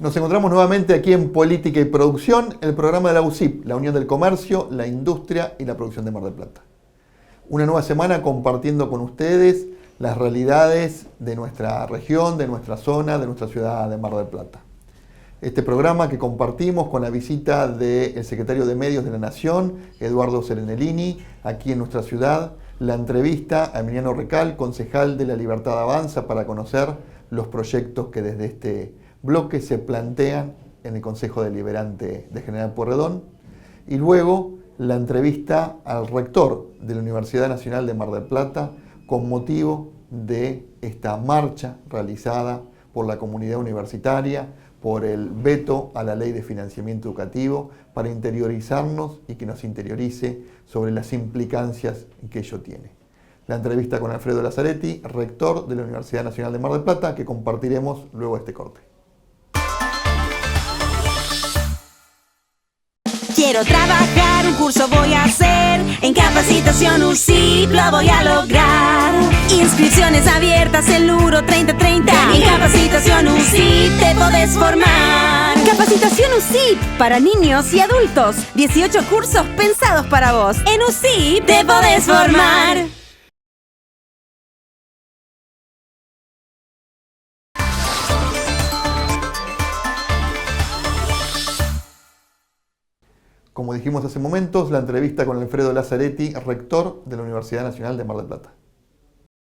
Nos encontramos nuevamente aquí en Política y Producción, el programa de la UCIP, la Unión del Comercio, la Industria y la Producción de Mar del Plata. Una nueva semana compartiendo con ustedes las realidades de nuestra región, de nuestra zona, de nuestra ciudad de Mar del Plata. Este programa que compartimos con la visita del secretario de Medios de la Nación, Eduardo Serenellini, aquí en nuestra ciudad, la entrevista a Emiliano Recal, concejal de La Libertad Avanza, para conocer los proyectos que desde este bloque se plantean en el Consejo Deliberante de General Pueyrredón, y luego la entrevista al rector de la Universidad Nacional de Mar del Plata con motivo de esta marcha realizada por la comunidad universitaria por el veto a la Ley de Financiamiento Educativo, para interiorizarnos y que nos interiorice sobre las implicancias que ello tiene. La entrevista con Alfredo Lazzaretti, rector de la Universidad Nacional de Mar del Plata, que compartiremos luego de este corte. Quiero trabajar, un curso voy a hacer, en capacitación UCIP lo voy a lograr. Inscripciones abiertas el Luro 3030, en capacitación UCIP te podés formar. Capacitación UCIP para niños y adultos, 18 cursos pensados para vos. En UCIP te podés formar. Como dijimos hace momentos, la entrevista con Alfredo Lazzaretti, rector de la Universidad Nacional de Mar del Plata.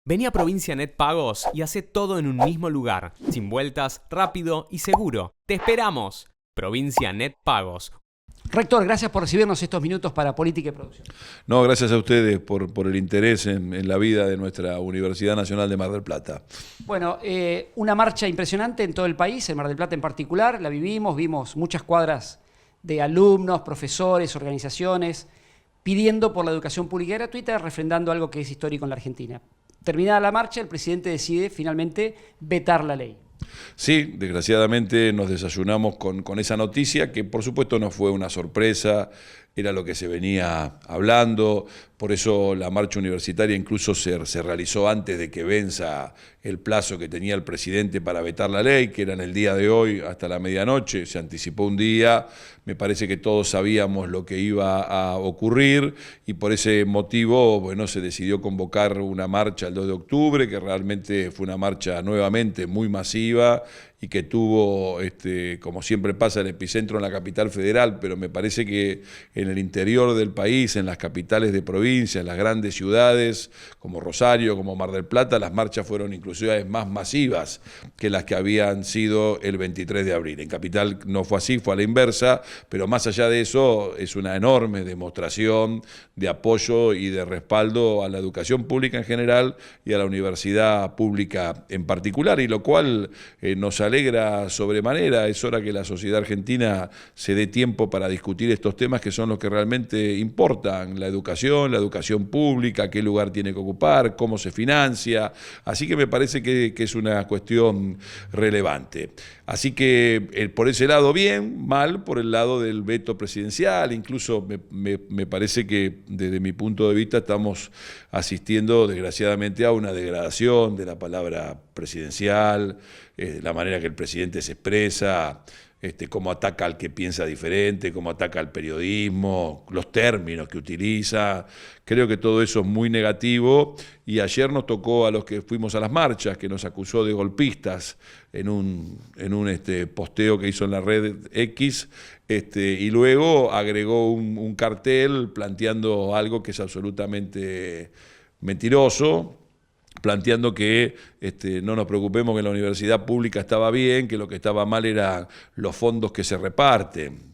Vení a Provincia Net Pagos y hacé todo en un mismo lugar, sin vueltas, rápido y seguro. ¡Te esperamos! Provincia Net Pagos. Rector, gracias por recibirnos estos minutos para Política y Producción. No, gracias a ustedes por el interés en la vida de nuestra Universidad Nacional de Mar del Plata. Bueno, una marcha impresionante en todo el país, en Mar del Plata en particular, la vimos muchas cuadras de alumnos, profesores, organizaciones, pidiendo por la educación pública y gratuita, refrendando algo que es histórico en la Argentina. Terminada la marcha, el presidente decide finalmente vetar la ley. Sí, desgraciadamente nos desayunamos con esa noticia, que por supuesto no fue una sorpresa, era lo que se venía hablando, por eso la marcha universitaria incluso se realizó antes de que venza el plazo que tenía el presidente para vetar la ley, que era en el día de hoy hasta la medianoche, se anticipó un día, me parece que todos sabíamos lo que iba a ocurrir y por ese motivo, bueno, se decidió convocar una marcha el 2 de octubre, que realmente fue una marcha nuevamente muy masiva y que tuvo, como siempre pasa, el epicentro en la capital federal, pero me parece que en el interior del país, en las capitales de provincia, en las grandes ciudades, como Rosario, como Mar del Plata, las marchas fueron inclusive más masivas que las que habían sido el 23 de abril. En Capital no fue así, fue a la inversa, pero más allá de eso, es una enorme demostración de apoyo y de respaldo a la educación pública en general y a la universidad pública en particular, y lo cual nos alegra sobremanera. Es hora que la sociedad argentina se dé tiempo para discutir estos temas que son los que realmente importan: la educación pública, qué lugar tiene que ocupar, cómo se financia. Así que me parece que es una cuestión relevante. Así que por ese lado bien, mal por el lado del veto presidencial. Incluso me parece que desde mi punto de vista estamos asistiendo desgraciadamente a una degradación de la palabra presidencial, la manera que el presidente se expresa, cómo ataca al que piensa diferente, cómo ataca al periodismo, los términos que utiliza. Creo que todo eso es muy negativo, y ayer nos tocó a los que fuimos a las marchas, que nos acusó de golpistas en un posteo que hizo en la red X, y luego agregó un cartel planteando algo que es absolutamente mentiroso, planteando que no nos preocupemos, que la universidad pública estaba bien, que lo que estaba mal eran los fondos que se reparten.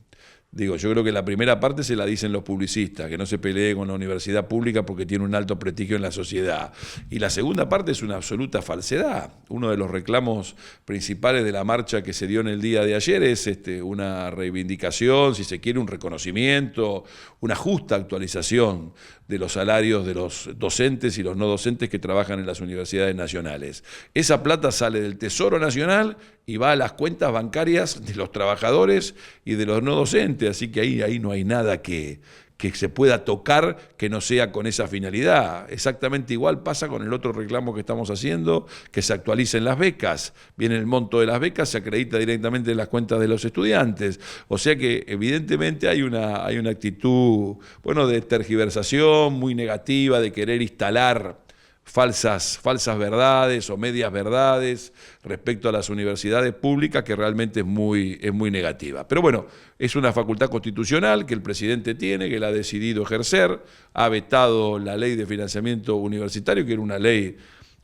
Digo, yo creo que la primera parte se la dicen los publicistas, que no se pelee con la universidad pública porque tiene un alto prestigio en la sociedad. Y la segunda parte es una absoluta falsedad. Uno de los reclamos principales de la marcha que se dio en el día de ayer es una reivindicación, si se quiere, un reconocimiento, una justa actualización de los salarios de los docentes y los no docentes que trabajan en las universidades nacionales. Esa plata sale del Tesoro Nacional y va a las cuentas bancarias de los trabajadores y de los no docentes, así que ahí no hay nada que que se pueda tocar, que no sea con esa finalidad. Exactamente igual pasa con el otro reclamo que estamos haciendo, que se actualicen las becas. Viene el monto de las becas, se acredita directamente en las cuentas de los estudiantes. O sea que evidentemente hay una actitud, bueno, de tergiversación muy negativa, de querer instalar falsas verdades o medias verdades respecto a las universidades públicas, que realmente es muy negativa. Pero bueno, es una facultad constitucional que el presidente tiene, que la ha decidido ejercer, ha vetado la ley de financiamiento universitario, que era una ley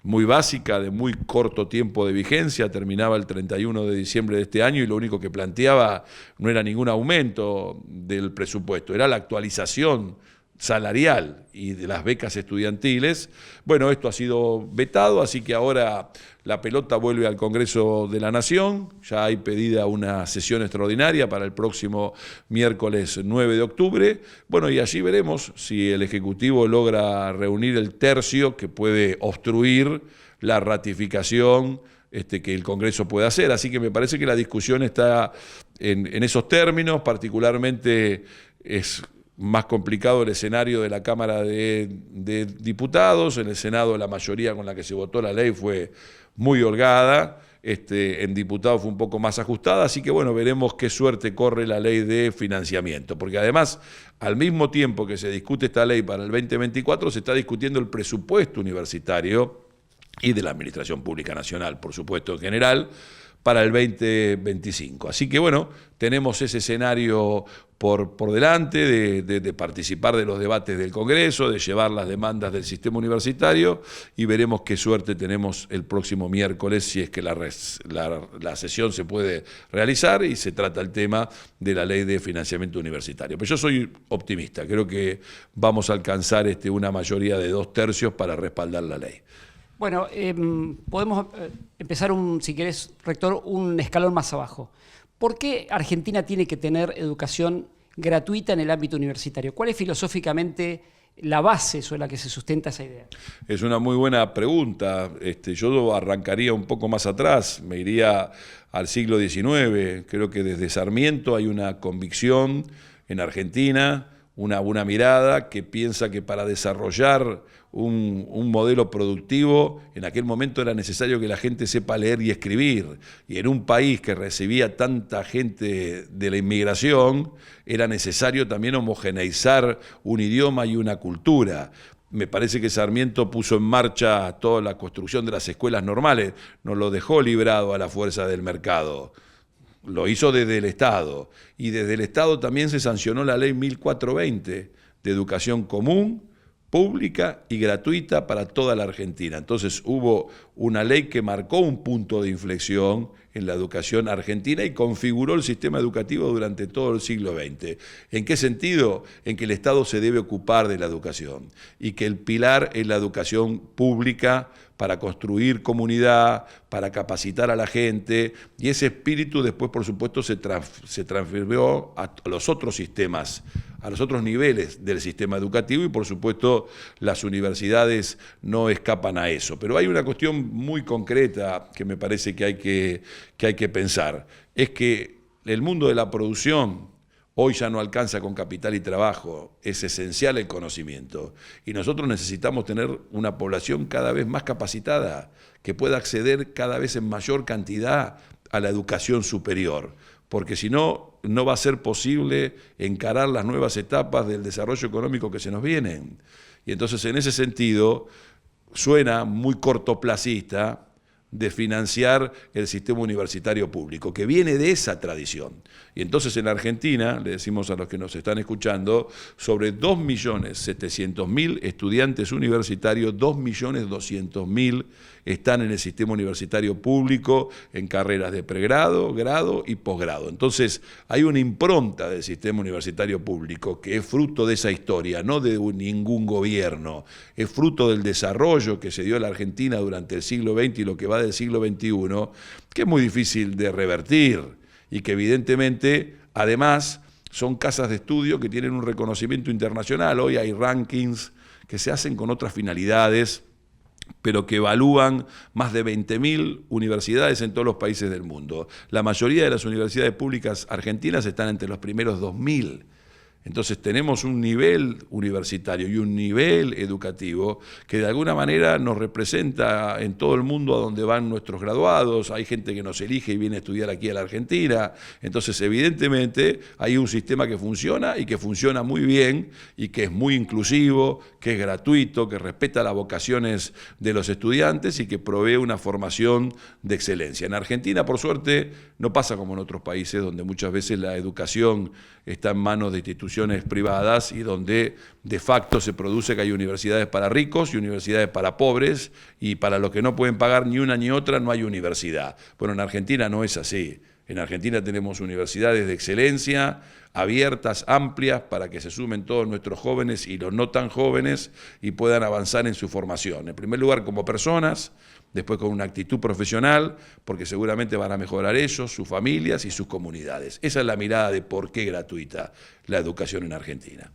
muy básica, de muy corto tiempo de vigencia, terminaba el 31 de diciembre de este año y lo único que planteaba no era ningún aumento del presupuesto, era la actualización salarial y de las becas estudiantiles. Bueno, esto ha sido vetado, así que ahora la pelota vuelve al Congreso de la Nación. Ya hay pedida una sesión extraordinaria para el próximo miércoles 9 de octubre. Bueno, y allí veremos si el Ejecutivo logra reunir el tercio que puede obstruir la ratificación que el Congreso pueda hacer. Así que me parece que la discusión está en esos términos. Particularmente es más complicado el escenario de la Cámara de Diputados. En el Senado la mayoría con la que se votó la ley fue muy holgada, en diputados fue un poco más ajustada, así que bueno, veremos qué suerte corre la ley de financiamiento, porque además, al mismo tiempo que se discute esta ley para el 2024, se está discutiendo el presupuesto universitario y de la Administración Pública Nacional, por supuesto, en general, para el 2025. Así que bueno, tenemos ese escenario por delante de participar de los debates del Congreso, de llevar las demandas del sistema universitario y veremos qué suerte tenemos el próximo miércoles si es que la sesión se puede realizar y se trata el tema de la ley de financiamiento universitario. Pero yo soy optimista, creo que vamos a alcanzar una mayoría de 2/3 para respaldar la ley. Bueno, podemos empezar, si querés, rector, un escalón más abajo. ¿Por qué Argentina tiene que tener educación gratuita en el ámbito universitario? ¿Cuál es filosóficamente la base sobre la que se sustenta esa idea? Es una muy buena pregunta. Yo arrancaría un poco más atrás, me iría al siglo XIX. Creo que desde Sarmiento hay una convicción en Argentina, una mirada que piensa que para desarrollar un modelo productivo, en aquel momento era necesario que la gente sepa leer y escribir, y en un país que recibía tanta gente de la inmigración, era necesario también homogeneizar un idioma y una cultura. Me parece que Sarmiento puso en marcha toda la construcción de las escuelas normales, no lo dejó librado a la fuerza del mercado. Lo hizo desde el Estado, y desde el Estado también se sancionó la ley 1420 de educación común, pública y gratuita para toda la Argentina. Entonces hubo una ley que marcó un punto de inflexión en la educación argentina y configuró el sistema educativo durante todo el siglo XX. ¿En qué sentido? En que el Estado se debe ocupar de la educación y que el pilar es la educación pública para construir comunidad, para capacitar a la gente, y ese espíritu después, por supuesto, se transfirió a los otros sistemas, a los otros niveles del sistema educativo, y por supuesto las universidades no escapan a eso. Pero hay una cuestión muy concreta que me parece que hay que pensar, es que el mundo de la producción hoy ya no alcanza con capital y trabajo, es esencial el conocimiento. Y nosotros necesitamos tener una población cada vez más capacitada, que pueda acceder cada vez en mayor cantidad a la educación superior, porque si no, no va a ser posible encarar las nuevas etapas del desarrollo económico que se nos vienen. Y entonces, en ese sentido, suena muy cortoplacista de financiar el sistema universitario público, que viene de esa tradición. Y entonces en Argentina, le decimos a los que nos están escuchando, sobre 2.700.000 estudiantes universitarios, 2.200.000 están en el sistema universitario público en carreras de pregrado, grado y posgrado. Entonces hay una impronta del sistema universitario público que es fruto de esa historia, no de ningún gobierno, es fruto del desarrollo que se dio en la Argentina durante el siglo XX y lo que va del siglo XXI, que es muy difícil de revertir y que evidentemente, además, son casas de estudio que tienen un reconocimiento internacional. Hoy hay rankings que se hacen con otras finalidades, pero que evalúan más de 20.000 universidades en todos los países del mundo. La mayoría de las universidades públicas argentinas están entre los primeros 2.000. Entonces tenemos un nivel universitario y un nivel educativo que de alguna manera nos representa en todo el mundo a donde van nuestros graduados. Hay gente que nos elige y viene a estudiar aquí a la Argentina. Entonces evidentemente hay un sistema que funciona y que funciona muy bien y que es muy inclusivo, que es gratuito, que respeta las vocaciones de los estudiantes y que provee una formación de excelencia. En Argentina, por suerte, no pasa como en otros países donde muchas veces la educación está en manos de instituciones privadas y donde de facto se produce que hay universidades para ricos y universidades para pobres, y para los que no pueden pagar ni una ni otra no hay universidad. Bueno, en Argentina no es así. En Argentina tenemos universidades de excelencia, abiertas, amplias, para que se sumen todos nuestros jóvenes y los no tan jóvenes y puedan avanzar en su formación. En primer lugar como personas, después con una actitud profesional, porque seguramente van a mejorar ellos, sus familias y sus comunidades. Esa es la mirada de por qué gratuita la educación en Argentina.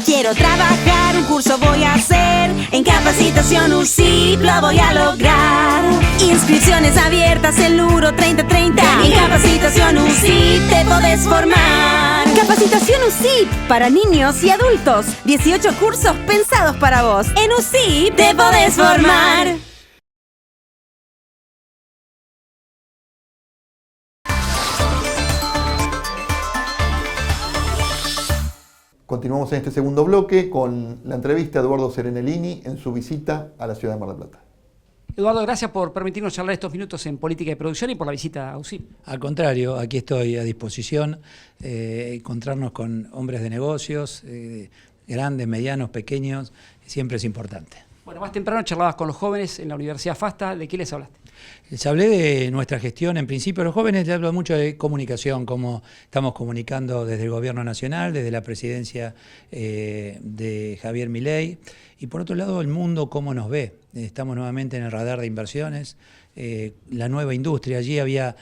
Quiero trabajar, un curso voy a hacer. En Capacitación UCIP lo voy a lograr. Inscripciones abiertas el Luro 3030. En Capacitación UCIP te podés formar. Capacitación UCIP para niños y adultos. 18 cursos pensados para vos. En UCIP te podés formar. Continuamos en este segundo bloque con la entrevista a Eduardo Serenellini en su visita a la ciudad de Mar del Plata. Eduardo, gracias por permitirnos charlar estos minutos en Política de Producción y por la visita a UCIP. Al contrario, aquí estoy a disposición, encontrarnos con hombres de negocios, grandes, medianos, pequeños, siempre es importante. Bueno, más temprano charlabas con los jóvenes en la Universidad FASTA. ¿De qué les hablaste? Les hablé de nuestra gestión. En principio, a los jóvenes les hablo mucho de comunicación, cómo estamos comunicando desde el Gobierno Nacional, desde la presidencia de Javier Milei. Y por otro lado, el mundo, cómo nos ve. Estamos nuevamente en el radar de inversiones. La nueva industria, allí había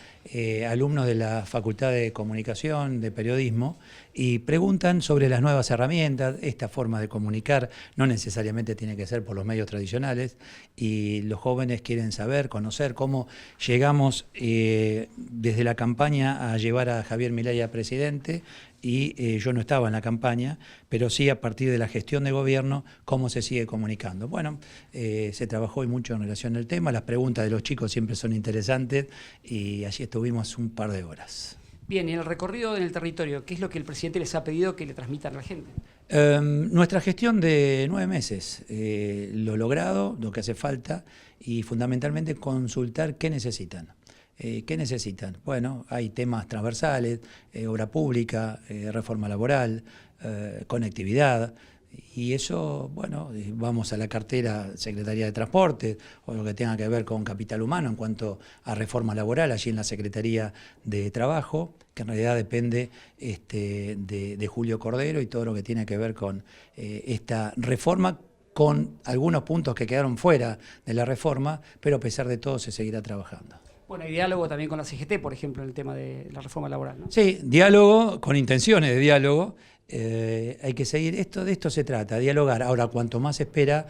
alumnos de la Facultad de Comunicación, de Periodismo, y preguntan sobre las nuevas herramientas, esta forma de comunicar, no necesariamente tiene que ser por los medios tradicionales, y los jóvenes quieren saber, conocer cómo llegamos desde la campaña a llevar a Javier Milei a presidente, y yo no estaba en la campaña, pero sí a partir de la gestión de gobierno, cómo se sigue comunicando. Bueno, se trabajó hoy mucho en relación al tema, las preguntas de los chicos siempre son interesantes y allí estuvimos un par de horas. Bien, y en el recorrido en el territorio, ¿qué es lo que el presidente les ha pedido que le transmitan a la gente? Nuestra gestión de 9 meses, lo logrado, lo que hace falta y fundamentalmente consultar qué necesitan. ¿Qué necesitan? Bueno, hay temas transversales, obra pública, reforma laboral, conectividad, y eso, bueno, vamos a la cartera Secretaría de Transporte o lo que tenga que ver con capital humano en cuanto a reforma laboral, allí en la Secretaría de Trabajo, que en realidad depende de Julio Cordero y todo lo que tiene que ver con esta reforma, con algunos puntos que quedaron fuera de la reforma, pero a pesar de todo se seguirá trabajando. Bueno, hay diálogo también con la CGT, por ejemplo, en el tema de la reforma laboral, ¿no? Sí, diálogo, con intenciones de diálogo. Hay que seguir, de esto se trata, dialogar. Ahora, cuanto más se espera,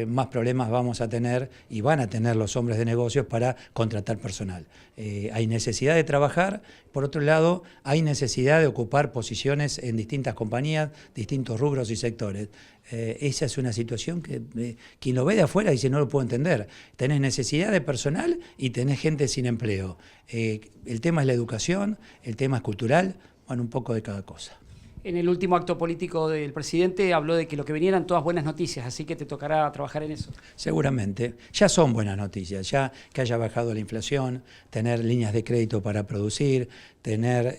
más problemas vamos a tener y van a tener los hombres de negocios para contratar personal. Hay necesidad de trabajar, por otro lado, hay necesidad de ocupar posiciones en distintas compañías, distintos rubros y sectores. Esa es una situación que quien lo ve de afuera dice no lo puedo entender. Tenés necesidad de personal y tenés gente sin empleo. El tema es la educación, el tema es cultural, bueno, un poco de cada cosa. En el último acto político del presidente habló de que lo que venían eran todas buenas noticias, así que te tocará trabajar en eso. Seguramente. Ya son buenas noticias, ya que haya bajado la inflación, tener líneas de crédito para producir, tener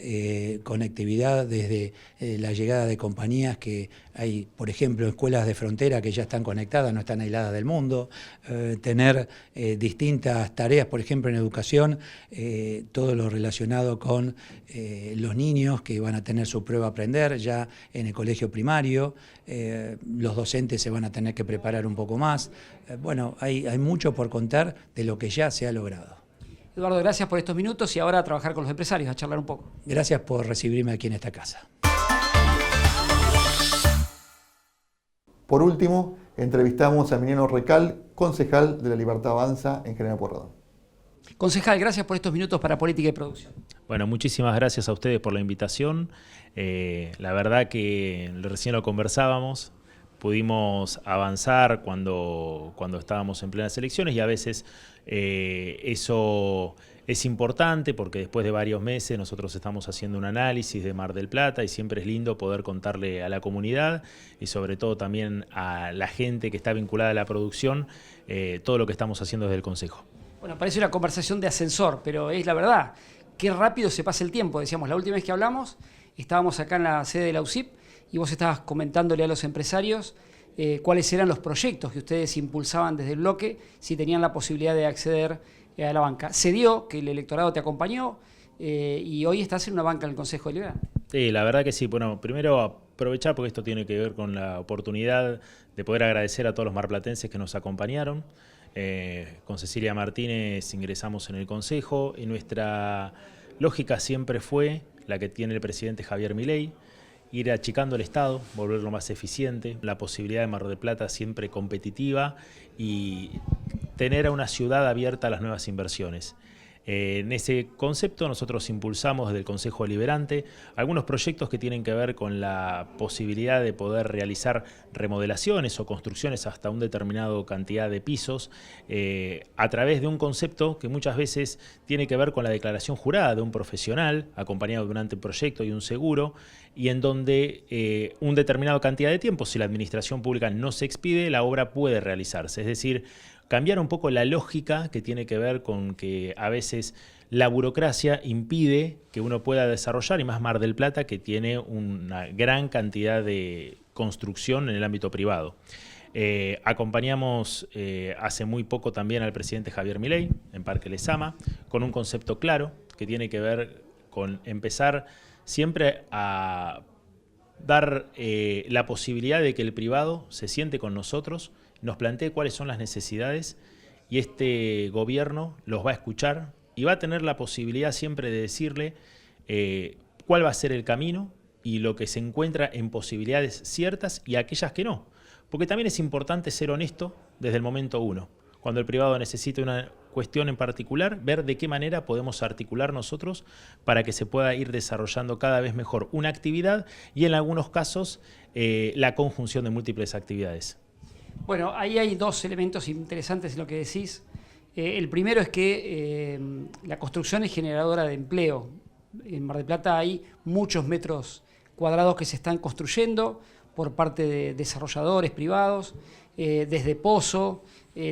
conectividad desde la llegada de compañías que hay, por ejemplo, escuelas de frontera que ya están conectadas, no están aisladas del mundo, tener distintas tareas, por ejemplo, en educación, todo lo relacionado con los niños que van a tener su prueba a aprender ya en el colegio primario, los docentes se van a tener que preparar un poco más. Bueno, hay mucho por contar de lo que ya se ha logrado. Eduardo, gracias por estos minutos y ahora a trabajar con los empresarios, a charlar un poco. Gracias por recibirme aquí en esta casa. Por último, entrevistamos a Emiliano Recal, concejal de La Libertad Avanza en General Pueyrredón. Concejal, gracias por estos minutos para Política y Producción. Bueno, muchísimas gracias a ustedes por la invitación. La verdad que recién lo conversábamos, pudimos avanzar cuando estábamos en plenas elecciones y a veces eso es importante porque después de varios meses nosotros estamos haciendo un análisis de Mar del Plata y siempre es lindo poder contarle a la comunidad y sobre todo también a la gente que está vinculada a la producción todo lo que estamos haciendo desde el Consejo. Bueno, parece una conversación de ascensor, pero es la verdad. Qué rápido se pasa el tiempo. Decíamos, la última vez que hablamos, estábamos acá en la sede de la UCIP y vos estabas comentándole a los empresarios cuáles eran los proyectos que ustedes impulsaban desde el bloque, si tenían la posibilidad de acceder a la banca. Se dio que el electorado te acompañó y hoy estás en una banca en el Consejo Deliberante. Sí, la verdad que sí. Bueno, primero aprovechar porque esto tiene que ver con la oportunidad de poder agradecer a todos los marplatenses que nos acompañaron. Con Cecilia Martínez ingresamos en el Consejo y nuestra lógica siempre fue la que tiene el presidente Javier Milei, ir achicando el Estado, volverlo más eficiente, la posibilidad de Mar del Plata siempre competitiva y tener a una ciudad abierta a las nuevas inversiones. En ese concepto nosotros impulsamos desde el Consejo Deliberante algunos proyectos que tienen que ver con la posibilidad de poder realizar remodelaciones o construcciones hasta una determinada cantidad de pisos a través de un concepto que muchas veces tiene que ver con la declaración jurada de un profesional acompañado de un anteproyecto y un seguro y en donde una determinada cantidad de tiempo, si la administración pública no se expide, la obra puede realizarse. Es decir, cambiar un poco la lógica que tiene que ver con que a veces la burocracia impide que uno pueda desarrollar, y más Mar del Plata, que tiene una gran cantidad de construcción en el ámbito privado. Acompañamos hace muy poco también al presidente Javier Milei en Parque Lezama con un concepto claro que tiene que ver con empezar siempre a dar la posibilidad de que el privado se siente con nosotros, nos plantee cuáles son las necesidades y este gobierno los va a escuchar y va a tener la posibilidad siempre de decirle cuál va a ser el camino y lo que se encuentra en posibilidades ciertas y aquellas que no. Porque también es importante ser honesto desde el momento uno. Cuando el privado necesita una cuestión en particular, ver de qué manera podemos articular nosotros para que se pueda ir desarrollando cada vez mejor una actividad y en algunos casos la conjunción de múltiples actividades. Bueno, ahí hay dos elementos interesantes en lo que decís. El primero es que la construcción es generadora de empleo. En Mar del Plata hay muchos metros cuadrados que se están construyendo por parte de desarrolladores privados, desde Pozo,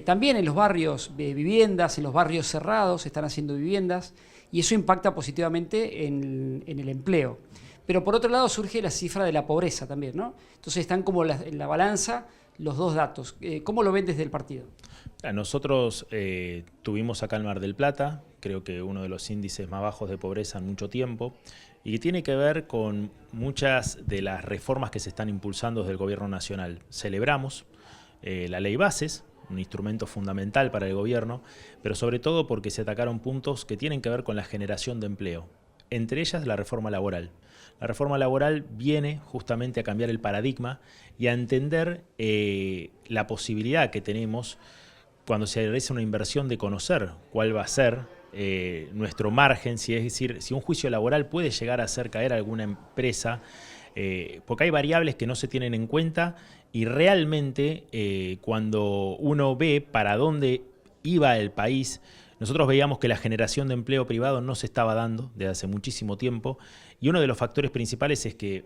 también en los barrios viviendas, en los barrios cerrados se están haciendo viviendas y eso impacta positivamente en el empleo. Pero por otro lado surge la cifra de la pobreza también, ¿no? Entonces están como en la balanza los dos datos. ¿Cómo lo ven desde el partido? Nosotros tuvimos acá en Mar del Plata, creo que uno de los índices más bajos de pobreza en mucho tiempo, y que tiene que ver con muchas de las reformas que se están impulsando desde el Gobierno Nacional. Celebramos la Ley Bases, un instrumento fundamental para el gobierno, pero sobre todo porque se atacaron puntos que tienen que ver con la generación de empleo, entre ellas la reforma laboral. La reforma laboral viene justamente a cambiar el paradigma y a entender la posibilidad que tenemos cuando se realiza una inversión de conocer cuál va a ser nuestro margen, es decir, si un juicio laboral puede llegar a hacer caer a alguna empresa, porque hay variables que no se tienen en cuenta y realmente cuando uno ve para dónde iba el país, nosotros veíamos que la generación de empleo privado no se estaba dando desde hace muchísimo tiempo y uno de los factores principales es que,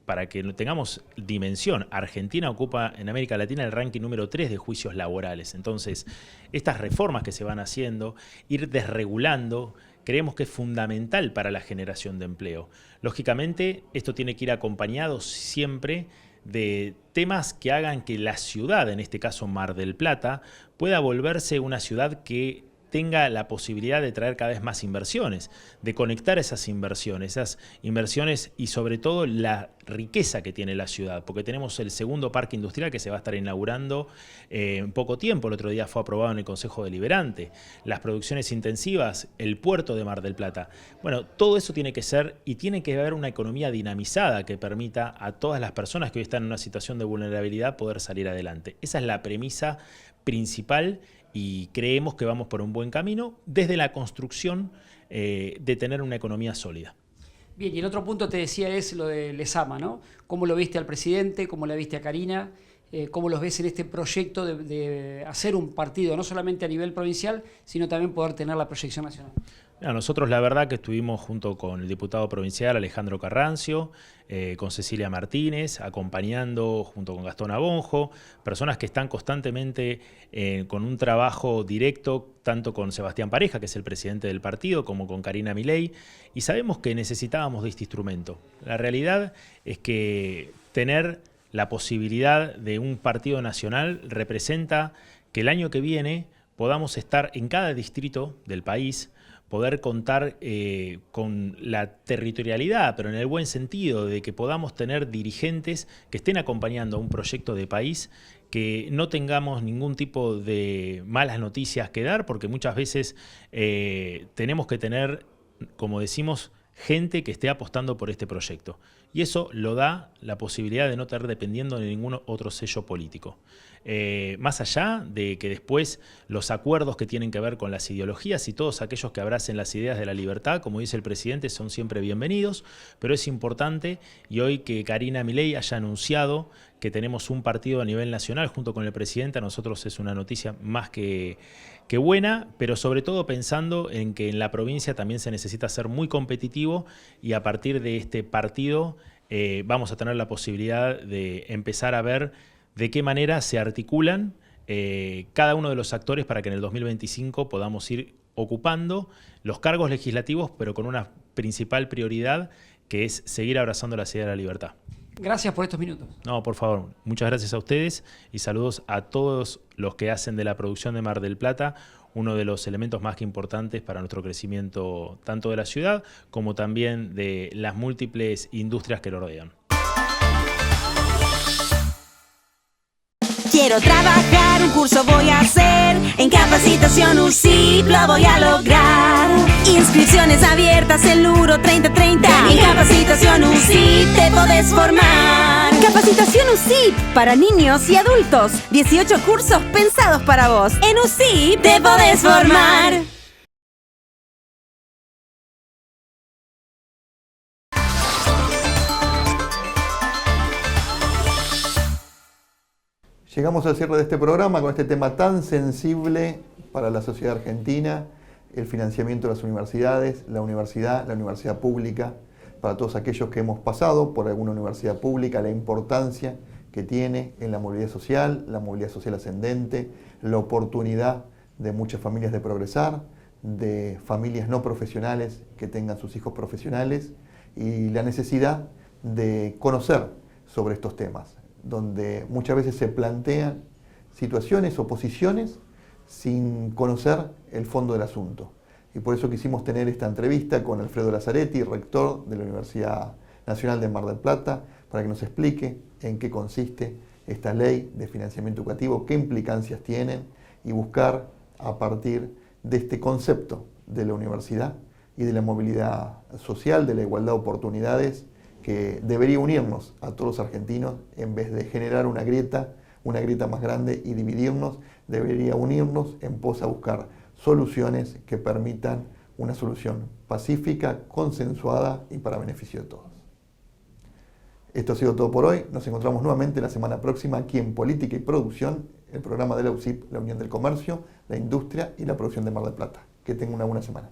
para que tengamos dimensión, Argentina ocupa en América Latina el ranking número 3 de juicios laborales. Entonces, estas reformas que se van haciendo, ir desregulando, creemos que es fundamental para la generación de empleo. Lógicamente, esto tiene que ir acompañado siempre de temas que hagan que la ciudad, en este caso Mar del Plata, pueda volverse una ciudad que tenga la posibilidad de traer cada vez más inversiones, de conectar esas inversiones y sobre todo la riqueza que tiene la ciudad, porque tenemos el segundo parque industrial que se va a estar inaugurando en poco tiempo, el otro día fue aprobado en el Consejo Deliberante, las producciones intensivas, el puerto de Mar del Plata. Bueno, todo eso tiene que ser y tiene que haber una economía dinamizada que permita a todas las personas que hoy están en una situación de vulnerabilidad poder salir adelante. Esa es la premisa principal y creemos que vamos por un buen camino desde la construcción de tener una economía sólida. Bien, y el otro punto te decía es lo de Lezama, ¿no? ¿Cómo lo viste al presidente? ¿Cómo la viste a Karina? ¿Cómo los ves en este proyecto de hacer un partido, no solamente a nivel provincial, sino también poder tener la proyección nacional? Nosotros la verdad que estuvimos junto con el diputado provincial Alejandro Carrancio, con Cecilia Martínez, acompañando junto con Gastón Abonjo, personas que están constantemente con un trabajo directo, tanto con Sebastián Pareja, que es el presidente del partido, como con Karina Milei, y sabemos que necesitábamos de este instrumento. La realidad es que tener la posibilidad de un partido nacional representa que el año que viene podamos estar en cada distrito del país, poder contar con la territorialidad, pero en el buen sentido, de que podamos tener dirigentes que estén acompañando a un proyecto de país, que no tengamos ningún tipo de malas noticias que dar, porque muchas veces tenemos que tener, como decimos, gente que esté apostando por este proyecto. Y eso lo da la posibilidad de no estar dependiendo de ningún otro sello político. Más allá de que después los acuerdos que tienen que ver con las ideologías y todos aquellos que abracen las ideas de la libertad, como dice el presidente, son siempre bienvenidos, pero es importante, y hoy que Karina Milei haya anunciado que tenemos un partido a nivel nacional junto con el presidente, a nosotros es una noticia más que buena, pero sobre todo pensando en que en la provincia también se necesita ser muy competitivo, y a partir de este partido vamos a tener la posibilidad de empezar a ver de qué manera se articulan cada uno de los actores para que en el 2025 podamos ir ocupando los cargos legislativos, pero con una principal prioridad, que es seguir abrazando la idea de la libertad. Gracias por estos minutos. No, por favor, muchas gracias a ustedes y saludos a todos los que hacen de la producción de Mar del Plata uno de los elementos más importantes para nuestro crecimiento, tanto de la ciudad como también de las múltiples industrias que lo rodean. Quiero trabajar, un curso voy a hacer, en capacitación UCIP lo voy a lograr. Inscripciones abiertas en Luro 3030. En capacitación UCIP te podés formar. Capacitación UCIP para niños y adultos. 18 cursos pensados para vos. En UCIP te podés formar. Llegamos al cierre de este programa con este tema tan sensible para la sociedad argentina, el financiamiento de las universidades, la universidad pública, para todos aquellos que hemos pasado por alguna universidad pública, la importancia que tiene en la movilidad social ascendente, la oportunidad de muchas familias de progresar, de familias no profesionales que tengan sus hijos profesionales, y la necesidad de conocer sobre estos temas, donde muchas veces se plantean situaciones o posiciones sin conocer el fondo del asunto. Y por eso quisimos tener esta entrevista con Alfredo Lazzaretti, rector de la Universidad Nacional de Mar del Plata, para que nos explique en qué consiste esta ley de financiamiento educativo, qué implicancias tienen, y buscar a partir de este concepto de la universidad y de la movilidad social, de la igualdad de oportunidades, que debería unirnos a todos los argentinos en vez de generar una grieta más grande y dividirnos. Debería unirnos en pos a buscar soluciones que permitan una solución pacífica, consensuada y para beneficio de todos. Esto ha sido todo por hoy. Nos encontramos nuevamente la semana próxima aquí en Política y Producción, el programa de la UCIP, la Unión del Comercio, la Industria y la Producción de Mar del Plata. Que tengan una buena semana.